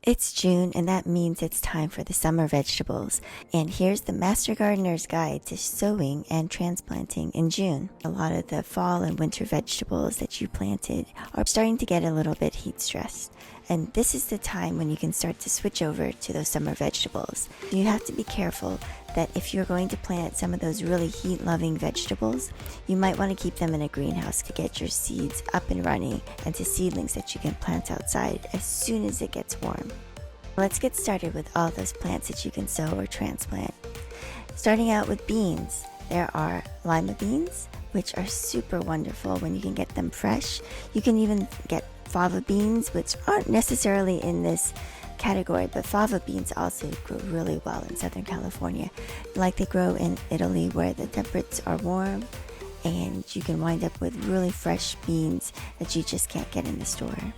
It's June, and that means it's time for the summer vegetables. And here's the Master Gardener's Guide to sowing and transplanting in June. A lot of the fall and winter vegetables that you planted are starting to get a little bit heat stressed. And this is the time when you can start to switch over to those summer vegetables. You have to be careful that if you're going to plant some of those really heat-loving vegetables, you might want to keep them in a greenhouse to get your seeds up and running and to seedlings that you can plant outside as soon as it gets warm. Let's get started with all those plants that you can sow or transplant. Starting out with beans, there are lima beans, which are super wonderful when you can get them fresh. You can even get fava beans, which aren't necessarily in this category, but fava beans also grow really well in Southern California, like they grow in Italy where the temperatures are warm, and you can wind up with really fresh beans that you just can't get in the store.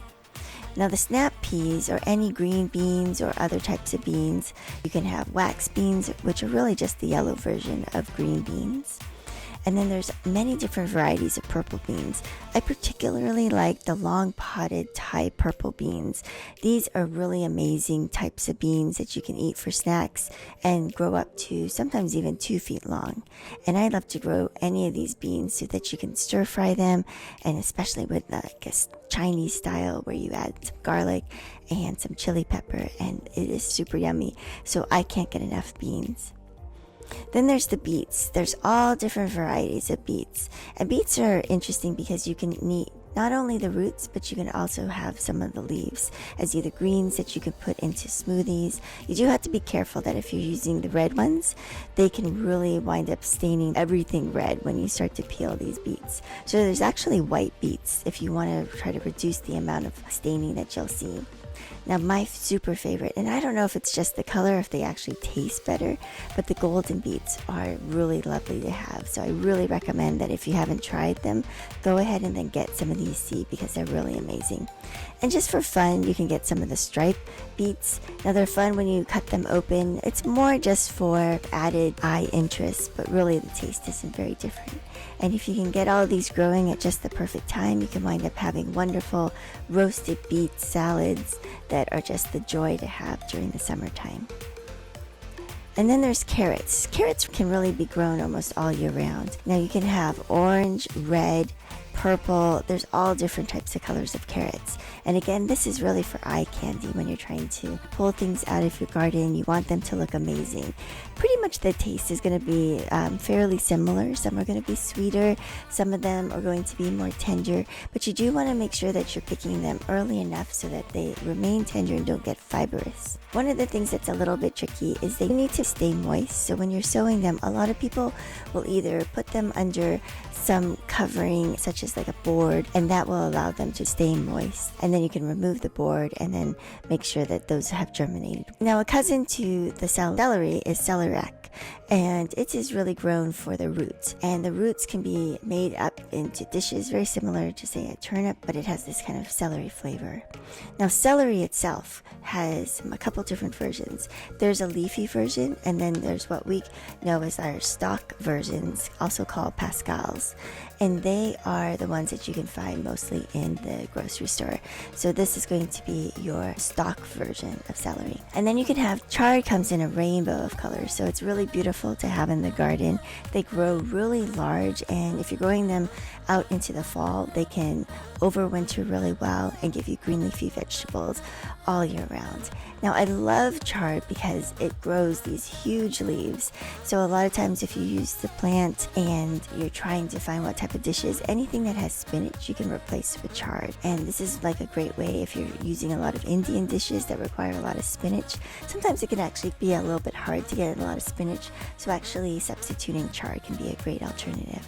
Now the snap peas, or any green beans or other types of beans, you can have wax beans, which are really just the yellow version of green beans. And then there's many different varieties of purple beans. I particularly like the long potted Thai purple beans. These are really amazing types of beans that you can eat for snacks and grow up to sometimes even 2 feet long. And I love to grow any of these beans so that you can stir fry them, and especially with like a Chinese style where you add some garlic and some chili pepper, and it is super yummy. So I can't get enough beans. Then there's the beets. There's all different varieties of beets. And beets are interesting because you can eat not only the roots, but you can also have some of the leaves as either greens that you can put into smoothies. You do have to be careful that if you're using the red ones, they can really wind up staining everything red when you start to peel these beets. So there's actually white beets if you want to try to reduce the amount of staining that you'll see. Now my super favorite, and I don't know if it's just the color, if they actually taste better, but the golden beets are really lovely to have. So I really recommend that if you haven't tried them, go ahead and then get some of these seeds because they're really amazing. And just for fun, you can get some of the striped beets. Now they're fun when you cut them open. It's more just for added eye interest, but really the taste isn't very different. And if you can get all of these growing at just the perfect time, you can wind up having wonderful roasted beet salads that are just the joy to have during the summertime. And then there's carrots. Carrots can really be grown almost all year round. Now you can have orange, red, purple. There's all different types of colors of carrots. And again, this is really for eye candy when you're trying to pull things out of your garden. You want them to look amazing. Pretty much the taste is going to be fairly similar. Some are going to be sweeter. Some of them are going to be more tender. But you do want to make sure that you're picking them early enough so that they remain tender and don't get fibrous. One of the things that's a little bit tricky is they need to stay moist. So when you're sowing them, a lot of people will either put them under some covering such as like a board, and that will allow them to stay moist. And then you can remove the board and then make sure that those have germinated. Now a cousin to the celery is celeriac, and it is really grown for the roots, and the roots can be made up into dishes very similar to say a turnip, but it has this kind of celery flavor. Now celery itself has a couple different versions. There's a leafy version, and then there's what we know as our stalk versions, also called pascals, and they are the ones that you can find mostly in the grocery store. So this is going to be your stalk version of celery. And then you can have chard, comes in a rainbow of colors, so it's really beautiful to have in the garden. They grow really large, and if you're growing them out into the fall, they can overwinter really well and give you green leafy vegetables all year round. Now I love chard because it grows these huge leaves. So a lot of times if you use the plant and you're trying to find what type of dishes, anything that has spinach you can replace with chard. And this is like a great way if you're using a lot of Indian dishes that require a lot of spinach. Sometimes it can actually be a little bit hard to get a lot of spinach, so actually substituting chard can be a great alternative.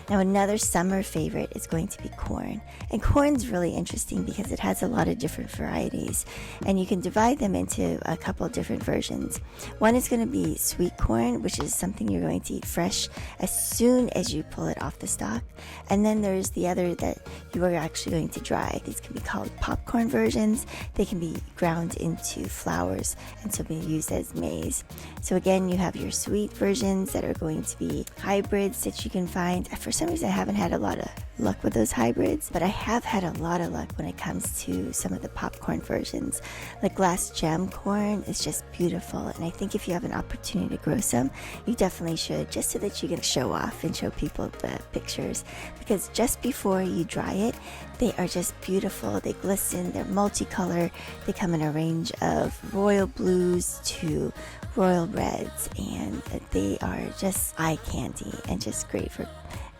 Now another summer favorite is going to be corn. And corn's really interesting because it has a lot of different varieties, and you can divide them into a couple different versions. One is going to be sweet corn, which is something you're going to eat fresh as soon as you pull it off the stalk. And then there's the other that you are actually going to dry. These can be called popcorn versions. They can be ground into flours and so be used as maize. So again, you have your sweet versions that are going to be hybrids that you can find. For some reason, I haven't had a lot of luck with those hybrids, but I have had a lot of luck when it comes to some of the popcorn versions. Like glass gem corn is just beautiful, and I think if you have an opportunity to grow some, you definitely should, just so that you can show off and show people the pictures, because just before you dry it, they are just beautiful. They glisten, they're multicolor, they come in a range of royal blues to royal reds, and they are just eye candy and just great for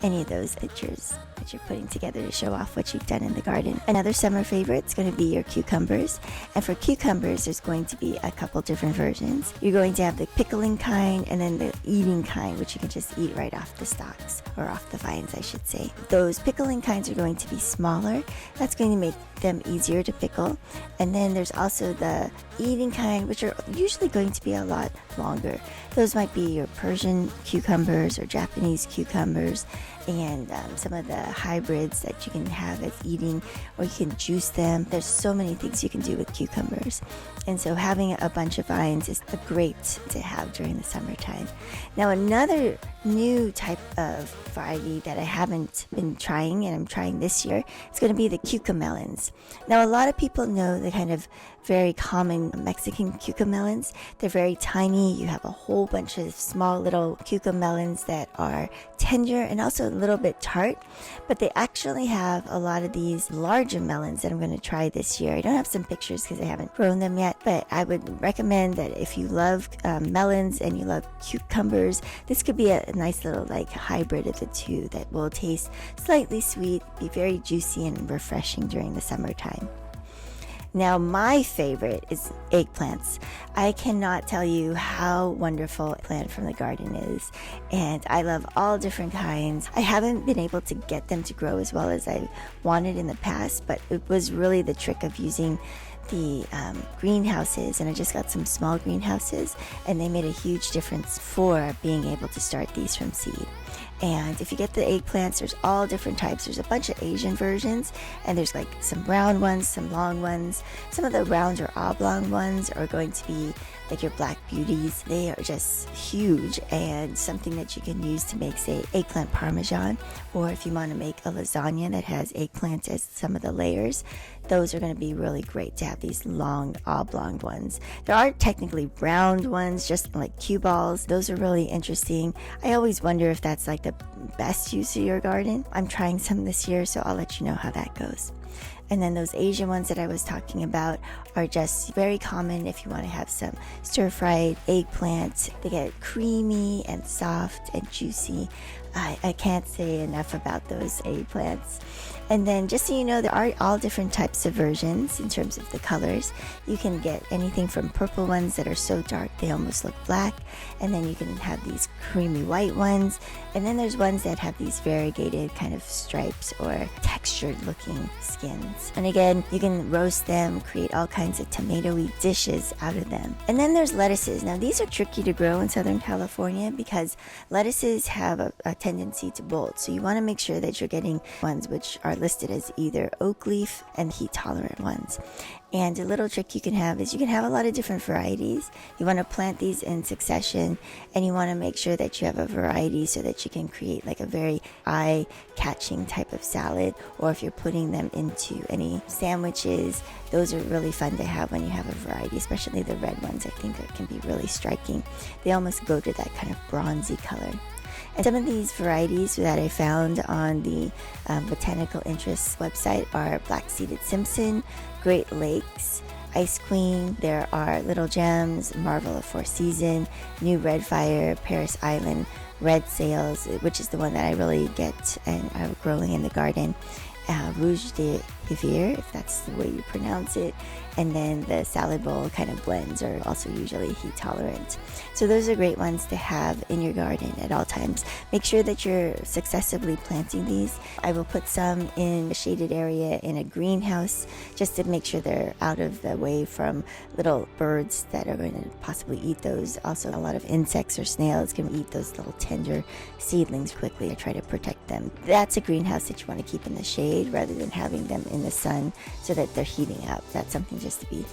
any of those that you're putting together to show off what you've done in the garden. Another summer favorite is going to be your cucumbers. And for cucumbers, there's going to be a couple different versions. You're going to have the pickling kind and then the eating kind, which you can just eat right off the stalks, or off the vines, I should say. Those pickling kinds are going to be smaller. That's going to make them easier to pickle. And then there's also the eating kind, which are usually going to be a lot longer. Those might be your Persian cucumbers or Japanese cucumbers, and some of the hybrids that you can have as eating, or you can juice them. There's so many things you can do with cucumbers, and so having a bunch of vines is great to have during the summertime. Now, another new type of variety that I haven't been trying, and I'm trying this year, it's going to be the cucamelons. Now, a lot of people know the kind of very common Mexican cucamelons. They're very tiny. You have a whole bunch of small little cucamelons that are tender and also a little bit tart, but they actually have a lot of these larger melons that I'm going to try this year. I don't have some pictures because I haven't grown them yet, but I would recommend that if you love melons and you love cucumbers, this could be a nice little like hybrid of the two that will taste slightly sweet, be very juicy and refreshing during the summertime. Now, my favorite is eggplants. I cannot tell you how wonderful a plant from the garden is, and I love all different kinds. I haven't been able to get them to grow as well as I wanted in the past, but it was really the trick of using the greenhouses, and I just got some small greenhouses, and they made a huge difference for being able to start these from seed. And if you get the eggplants, there's all different types. There's a bunch of Asian versions, and there's like some round ones, some long ones. Some of the round or oblong ones are going to be like your black beauties. They are just huge, and something that you can use to make, say, eggplant parmesan, or if you want to make a lasagna that has eggplant as some of the layers, those are going to be really great to have these long oblong ones. There are technically round ones, just like cue balls. Those are really interesting. I always wonder if that's like the best use of your garden. I'm trying some this year, so I'll let you know how that goes. And then those Asian ones that I was talking about are just very common if you want to have some stir-fried eggplant. They get creamy and soft and juicy. I can't say enough about those eggplants. And then just so you know, there are all different types of versions in terms of the colors. You can get anything from purple ones that are so dark they almost look black, and then you can have these creamy white ones, and then there's ones that have these variegated kind of stripes or textured looking skins. And again, you can roast them, create all kinds of tomatoey dishes out of them. And then there's lettuces. Now, these are tricky to grow in Southern California because lettuces have a tendency to bolt, so you want to make sure that you're getting ones which are listed as either oakleaf and heat-tolerant ones. And a little trick you can have is you can have a lot of different varieties. You want to plant these in succession, and you want to make sure that you have a variety so that you can create like a very eye-catching type of salad, or if you're putting them into any sandwiches, those are really fun to have when you have a variety, especially the red ones. I think that can be really striking. They almost go to that kind of bronzy color. And some of these varieties that I found on the Botanical Interests website are Black-Seeded Simpson, Great Lakes, Ice Queen. There are Little Gems, Marvel of Four Season, New Red Fire, Paris Island, Red Sails, which is the one that I really get and are growing in the garden, Rouge de Hiver, if that's the way you pronounce it, and then the salad bowl kind of blends are also usually heat tolerant. So those are great ones to have in your garden at all times. Make sure that you're successively planting these. I will put some in a shaded area in a greenhouse just to make sure they're out of the way from little birds that are going to possibly eat those. Also, a lot of insects or snails can eat those little tender seedlings quickly. I try to protect them. That's a greenhouse that you want to keep in the shade rather than having them in the sun so that they're heating up. That's something just to be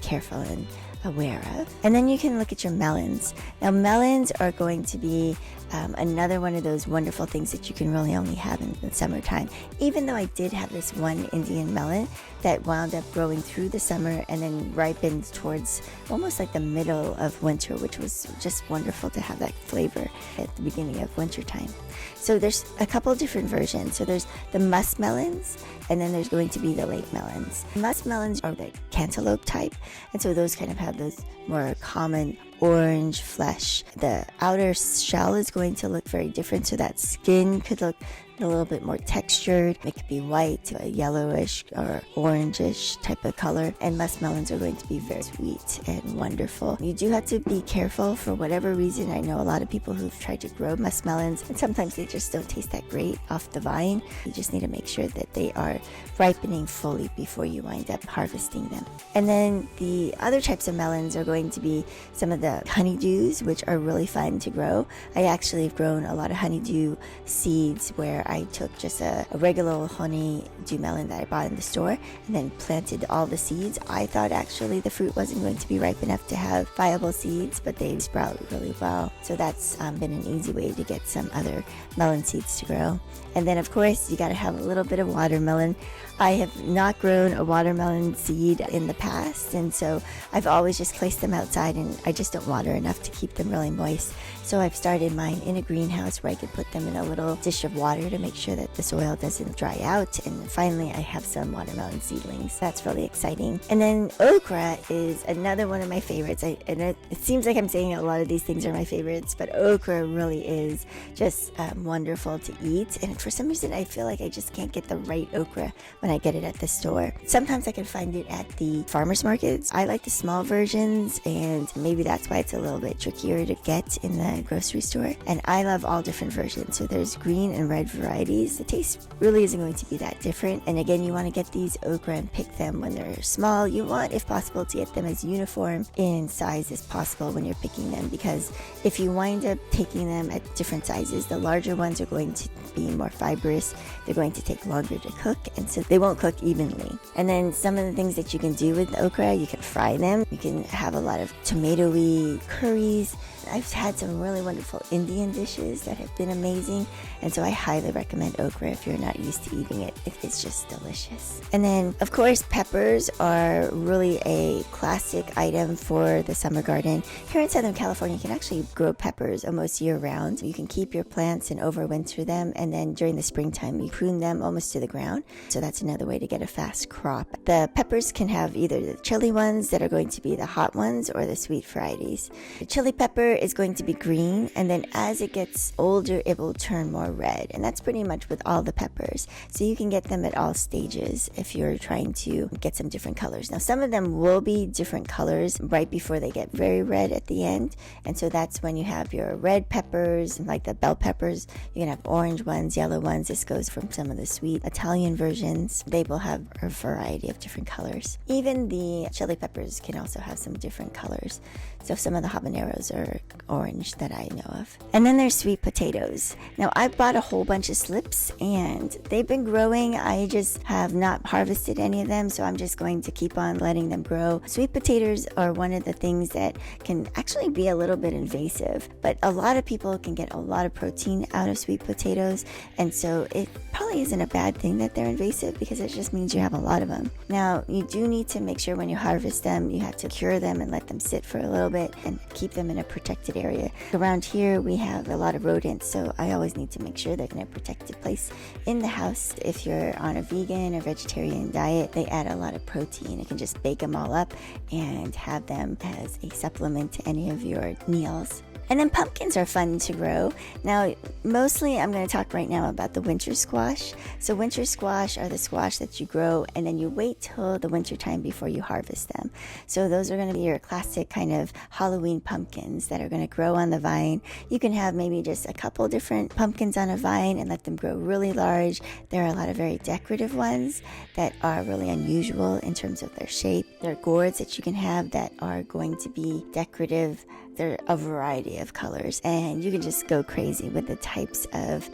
careful and aware of. And then you can look at your melons. Now, melons are going to be another one of those wonderful things that you can really only have in the summertime. Even though I did have this one Indian melon that wound up growing through the summer and then ripened towards almost like the middle of winter, which was just wonderful to have that flavor at the beginning of winter time. So there's a couple different versions. So there's the muskmelons, and then there's going to be the late melons. Muskmelons are the cantaloupe type, and so those kind of have those more common orange flesh. The outer shell is going to look very different, so that skin could look a little bit more textured. It could be white, a yellowish or orangish type of color. And muskmelons are going to be very sweet and wonderful. You do have to be careful for whatever reason. I know a lot of people who've tried to grow muskmelons, and sometimes they just don't taste that great off the vine. You just need to make sure that they are ripening fully before you wind up harvesting them. And then the other types of melons are going to be some of the honeydews, which are really fun to grow. I actually have grown a lot of honeydew seeds where I took just a regular honeydew melon that I bought in the store and then planted all the seeds. I thought actually the fruit wasn't going to be ripe enough to have viable seeds, but they sprout really well. So that's been an easy way to get some other melon seeds to grow. And then of course you got to have a little bit of watermelon. I have not grown a watermelon seed in the past, and so I've always just placed them outside, and I just don't water enough to keep them really moist. So I've started mine in a greenhouse where I could put them in a little dish of water to make sure that the soil doesn't dry out. And finally, I have some watermelon seedlings. That's really exciting. And then okra is another one of my favorites. It seems like I'm saying a lot of these things are my favorites, but okra really is just wonderful to eat. And for some reason, I feel like I just can't get the right okra when I get it at the store. Sometimes I can find it at the farmers markets. I like the small versions, and maybe that's why it's a little bit trickier to get in the grocery store. And I love all different versions. So there's green and red varieties. The taste really isn't going to be that different. And again, you want to get these okra and pick them when they're small. You want, if possible, to get them as uniform in size as possible when you're picking them, because if you wind up taking them at different sizes, the larger ones are going to be more fibrous. They're going to take longer to cook, and so they won't cook evenly. And then some of the things that you can do with okra, you can fry them. You can have a lot of tomatoey curries. I've had some really wonderful Indian dishes that have been amazing, and so I highly recommend okra if you're not used to eating it. It's just delicious. And then, of course, peppers are really a classic item for the summer garden. Here in Southern California, you can actually grow peppers almost year-round. You can keep your plants and overwinter them, and then during the springtime, you prune them almost to the ground. So that's another way to get a fast crop. The peppers can have either the chili ones that are going to be the hot ones or the sweet varieties. The chili pepper is going to be green, and then as it gets older, it will turn more red. And that's pretty much with all the peppers. So you can get them at all stages if you're trying to get some different colors. Now, some of them will be different colors right before they get very red at the end. And so that's when you have your red peppers, like the bell peppers. You can have orange ones, yellow ones. This goes from some of the sweet Italian versions. They will have a variety of different colors. Even the chili peppers can also have some different colors. So some of the habaneros are orange that I know of. And then there's sweet potatoes. Now, I bought a whole bunch of slips, and they've been growing. I just have not harvested any of them, so I'm just going to keep on letting them grow. Sweet potatoes are one of the things that can actually be a little bit invasive, but a lot of people can get a lot of protein out of sweet potatoes, and so it probably isn't a bad thing that they're invasive, because it just means you have a lot of them. Now, you do need to make sure when you harvest them, you have to cure them and let them sit for a little bit and keep them in a protected area. Around here, we have a lot of rodents, so I always need to make sure they're in a protected place in the house. If you're on a vegan or vegetarian diet, they add a lot of protein. You can just bake them all up and have them as a supplement to any of your meals. And then pumpkins are fun to grow. Now, mostly I'm going to talk right now about the winter squash. So winter squash are the squash that you grow and then you wait till the winter time before you harvest them. So those are going to be your classic kind of Halloween pumpkins that are going to grow on the vine. You can have maybe just a couple different pumpkins on a vine and let them grow really large. There are a lot of very decorative ones that are really unusual in terms of their shape. There are gourds that you can have that are going to be decorative. They're a variety of colors, and you can just go crazy with the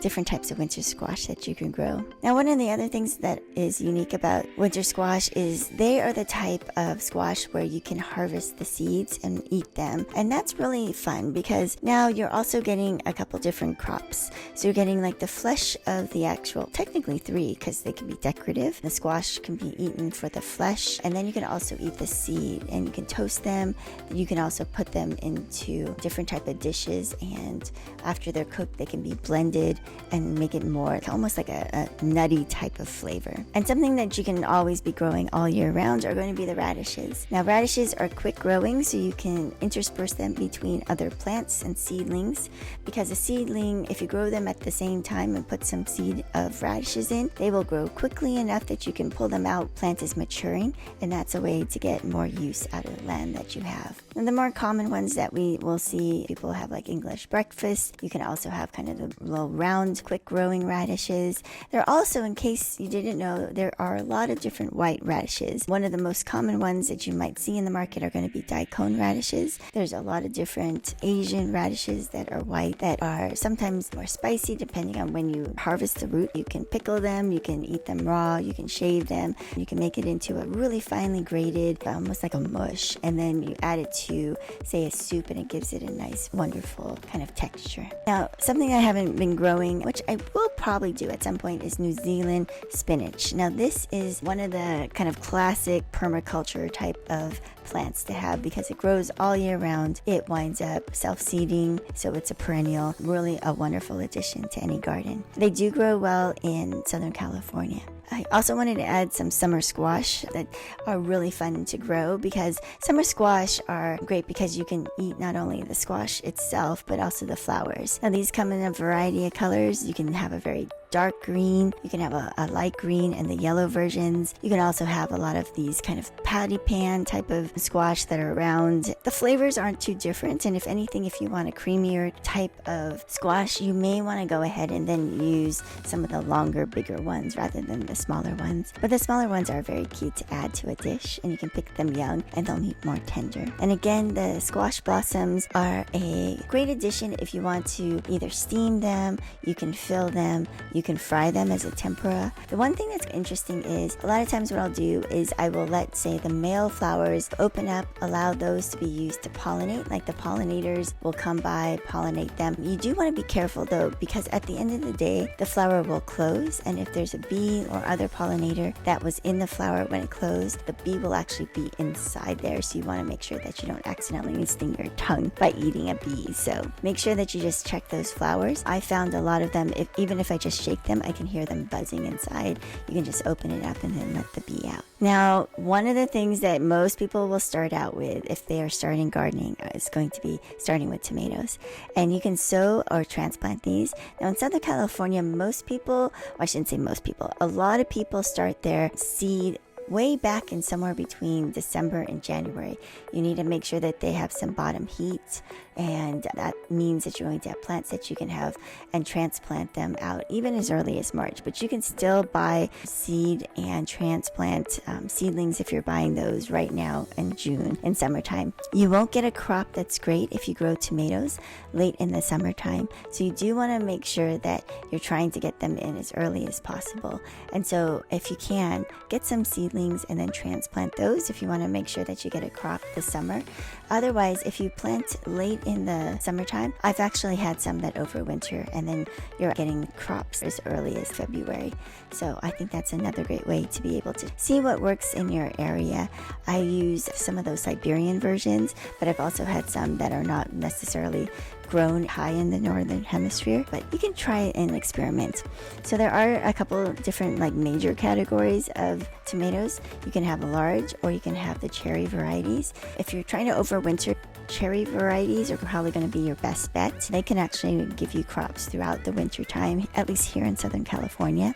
different types of winter squash that you can grow. Now, one of the other things that is unique about winter squash is they are the type of squash where you can harvest the seeds and eat them. And that's really fun because now you're also getting a couple different crops. So you're getting like the flesh of the actual, technically 3 because they can be decorative. The squash can be eaten for the flesh, and then you can also eat the seed, and you can toast them. You can also put them into different type of dishes, and after they're cooked they can be blended and make it more almost like a nutty type of flavor. And something that you can always be growing all year round are going to be the radishes. Now, radishes are quick growing, so you can intersperse them between other plants and seedlings, because a seedling, if you grow them at the same time and put some seed of radishes in, they will grow quickly enough that you can pull them out. Plant is maturing, and that's a way to get more use out of the land that you have. And the more common ones that we will see, people have like English breakfast. You can also have kind of the little round, quick growing radishes. There are also, in case you didn't know, there are a lot of different white radishes. One of the most common ones that you might see in the market are going to be daikon radishes. There's a lot of different Asian radishes that are white that are sometimes more spicy depending on when you harvest the root. You can pickle them, you can eat them raw, you can shave them, you can make it into a really finely grated, almost like a mush, and then you add it to, say, a soup, and it gives it a nice, wonderful kind of texture. Now, something I haven't been growing, which I will probably do at some point, is New Zealand spinach. Now, this is one of the kind of classic permaculture type of plants to have because it grows all year round. It winds up self-seeding, so it's a perennial, really a wonderful addition to any garden. They do grow well in Southern California. I also wanted to add some summer squash that are really fun to grow, because summer squash are great because you can eat not only the squash itself but also the flowers. Now, these come in a variety of colors. You can have a very dark green, you can have a light green, and the yellow versions. You can also have a lot of these kind of patty pan type of squash that are round. The flavors aren't too different, and if anything, if you want a creamier type of squash, you may want to go ahead and then use some of the longer, bigger ones rather than the smaller ones. But the smaller ones are very cute to add to a dish, and you can pick them young and they'll be more tender. And again, the squash blossoms are a great addition if you want to either steam them, you can fill them, you can fry them as a tempura. The one thing that's interesting is a lot of times what I'll do is I will let, say, the male flowers open up, allow those to be used to pollinate, like the pollinators will come by, pollinate them. You do want to be careful though, because at the end of the day, the flower will close, and if there's a bee or other pollinator that was in the flower when it closed, the bee will actually be inside there, so you want to make sure that you don't accidentally sting your tongue by eating a bee. So make sure that you just check those flowers. I found a lot of them, even if I just shake them, I can hear them buzzing inside. You can just open it up and then let the bee out. Now, one of the things that most people will start out with if they are starting gardening is going to be starting with tomatoes. And you can sow or transplant these. Now, in Southern California, most people, well, I shouldn't say most people, a lot of people start their seed way back in somewhere between December and January. You need to make sure that they have some bottom heat, and that means that you're going to have plants that you can have and transplant them out even as early as March. But you can still buy seed and transplant seedlings if you're buying those right now in June and summertime. You won't get a crop that's great if you grow tomatoes late in the summertime, so you do want to make sure that you're trying to get them in as early as possible. And so if you can, get some seedlings and then transplant those if you want to make sure that you get a crop this summer. Otherwise, if you plant late in the summertime, I've actually had some that overwinter, and then you're getting crops as early as February. So I think that's another great way to be able to see what works in your area. I use some of those Siberian versions, but I've also had some that are not necessarily grown high in the northern hemisphere, but you can try it and experiment. So there are a couple different major categories of tomatoes. You can have a large, or you can have the cherry varieties. If you're trying to overwinter, cherry varieties are probably going to be your best bet. They can actually give you crops throughout the winter time, at least here in Southern California.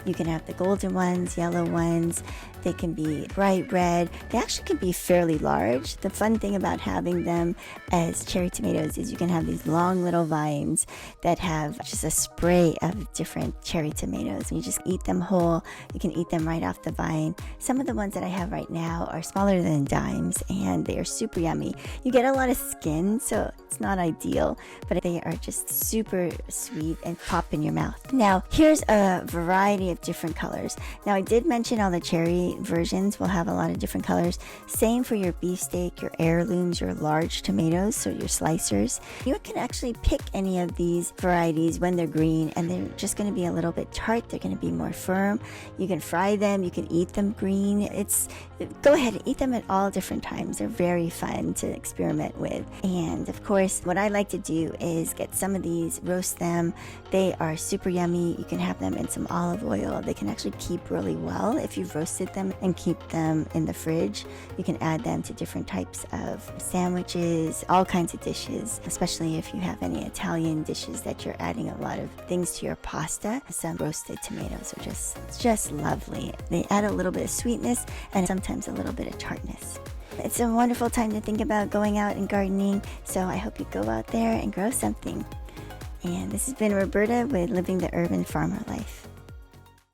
You can have the golden ones, yellow ones. They can be bright red. They actually can be fairly large. The fun thing about having them as cherry tomatoes is you can have these these long little vines that have just a spray of different cherry tomatoes. And you just eat them whole. You can eat them right off the vine. Some of the ones that I have right now are smaller than dimes, and they are super yummy. You get a lot of skin, so it's not ideal, but they are just super sweet and pop in your mouth. Now, here's a variety of different colors. Now, I did mention all the cherry versions will have a lot of different colors. Same for your beefsteak, your heirlooms, your large tomatoes, so your slicers. You can actually pick any of these varieties when they're green, and they're just going to be a little bit tart. They're going to be more firm. You can fry them. You can eat them green. Go ahead and eat them at all different times. They're very fun to experiment with. And of course, what I like to do is get some of these, roast them. They are super yummy. You can have them in some olive oil. They can actually keep really well if you've roasted them and keep them in the fridge. You can add them to different types of sandwiches, all kinds of dishes, especially if you have any Italian dishes that you're adding a lot of things to your pasta. Some roasted tomatoes are just lovely. They add a little bit of sweetness and sometimes a little bit of tartness. It's a wonderful time to think about going out and gardening, so I hope you go out there and grow something. And this has been Roberta with Living the Urban Farmer Life.